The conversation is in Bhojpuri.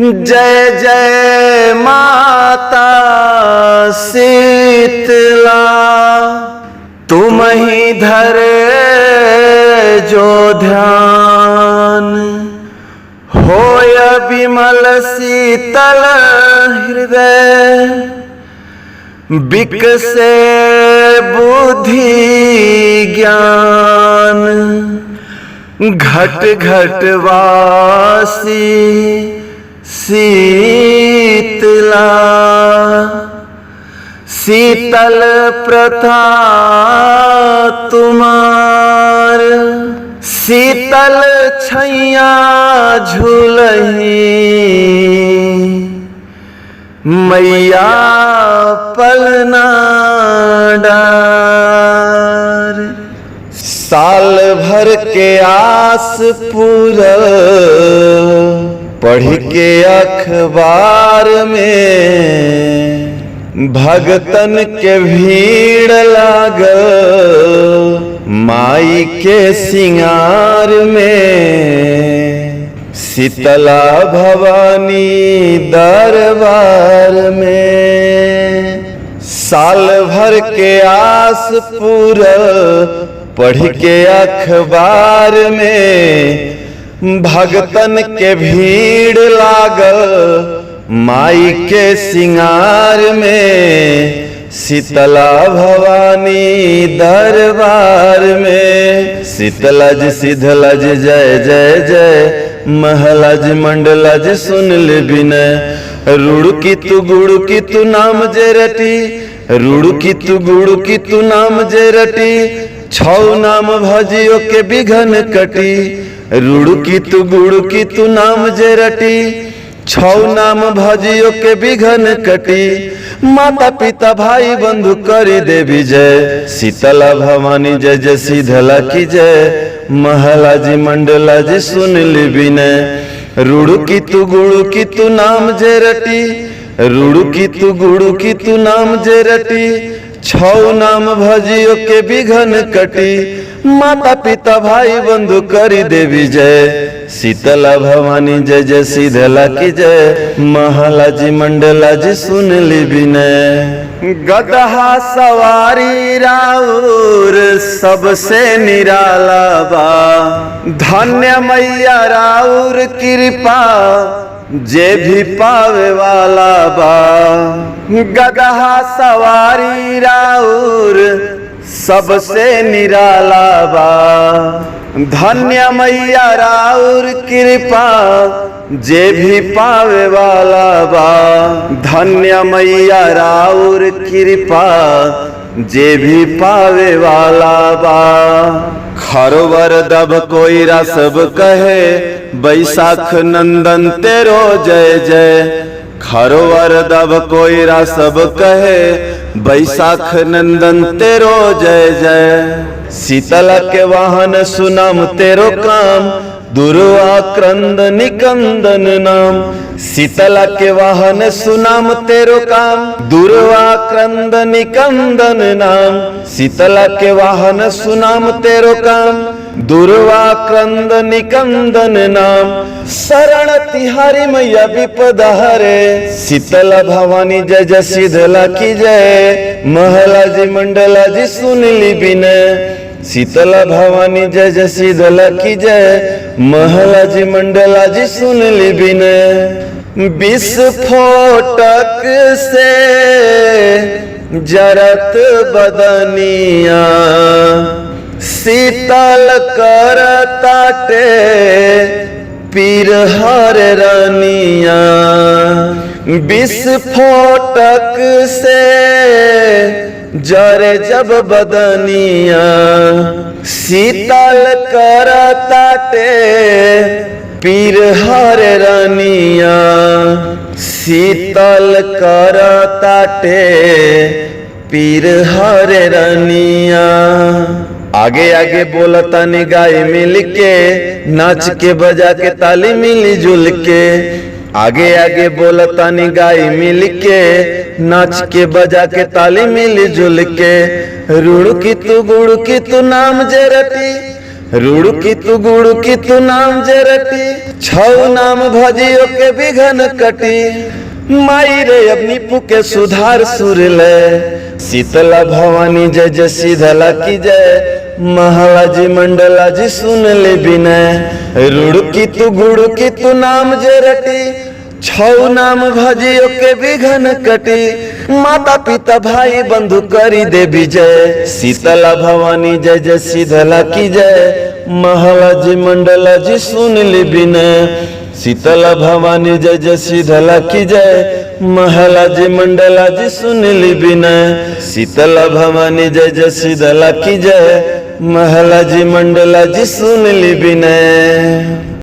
जय जय माता शीतला, तुम ही धरे जो ध्यान, होय विमल शीतल हृदय, विकसे बुद्धि ज्ञान, घट घट वासी शीतला। शीतल प्रथा तुम्हार, शीतल छैया झूलही, मैया पलना डार। साल भर के आस पूरा पढ़ के अखबार में, भगतन के भीड़ लागल माई के सिंगार में, शीतला भवानी दरबार में। साल भर के आस पूरा पढ़ के अखबार में, भगतन के भीड़ लागल माई के सिंगार में, शीतला भवानी दरबार में। शीतलज सिद्धलज जय जय जय, महलज मंडलज सुन ले बिनय, रुड़की तू गुड़की तू नाम जे रटी, रुड़की तू गुड़की तू नाम जे रटी, छौ नाम भजियो के बिघन कटी, रुड़की तू गुड़की तू नाम जे रटी, छौ नाम भजियो के बिघन कटी। माता पिता भाई बंधु करी दे विजय, शीतला भवानी जय जय शीतला की जय, महला जी मंडला जी सुन ली विनय, रुड़की तू गुड़की तू नाम जे रटी, रुड़की तू गुड़की तू नाम जे रटी, छौ नाम भजियो के बिघन कटी। माता पिता भाई बंधु करी दे विजय, शीतला भवानी जय जय शीतला की जय, महला जी मंडला जी सुन ली विनय। गदहा सवारी राउर सबसे निराला बा, धन्य मैया राउर कृपा जे भी पावे वाला बा। गदहा सवारी राउर सबसे निराला बा, धन्य मैया राउर कृपा जे भी पावे वाला बा। धन्य मैया राउर कृपा जे भी पावे वाला बा। खरवर दब कोईरा सब कहे, बैसाख नंदन तेरो जय जय, खरवर दब कोईरा सब कहे, बैसाख नंदन तेरो जय जय। शीतला के वाहन सुनाम तेरो काम, दुर्वा क्रंद निकंदन नाम। शीतला के वाहन सुनाम तेरो काम, दुर्वा क्रंद निकंदन नाम। शीतला के वाहन सुनाम तेरो काम, दुर्वा क्रंद निकंदन नाम। शरण तिहारी मैया विपद हरे, शीतला भवानी जय जय शीतला की जय, महला जी मंडला जी सुन ली विनय। शीतला भवानी जय जय शीतला की जय, महला जी मंडला जी सुन ली विनय। विस्फोटक से जरत बदनिया, शीतल करताटे पीर हर रनिया। विस्फोटक से जरे जब बदनिया, शीतल करताटे पीर हर रनिया। शीतल करताटे पीर हर रनिया। आगे आगे बोलता निगाही मिल के, नाच के बजा के ताली मिली जुल के। आगे आगे बोलता निगाही मिल के, नाच के बजा के ताली मिली जुल के। रुड़की तू गुड़की तू नाम जे रटी, रुड़की तू गुड़की तू नाम जरटी, छौ नाम भजियो के बिघन कटी। माई रे अपनी पुके सुधार सुर ले, शीतला भवानी जय जय सीधला की जय। महला जी मंडला जी सुन ले बिनय, रुड़की तू गुड़की तू नाम जरटी, छौ नाम भजियो के बिघन कटी। माता पिता भाई बंधु करी दे विजय, शीतला भवानी जय जय सीधला की जय। महला जी मंडला जी सुन ली बिनय, शीतला भवानी जय जय सीधला की जय। महला जी मंडला जी सुन ली बिनय, शीतला भवानी जय जय सीधला की जय। महला जी मंडला जी सुन ली बिनय।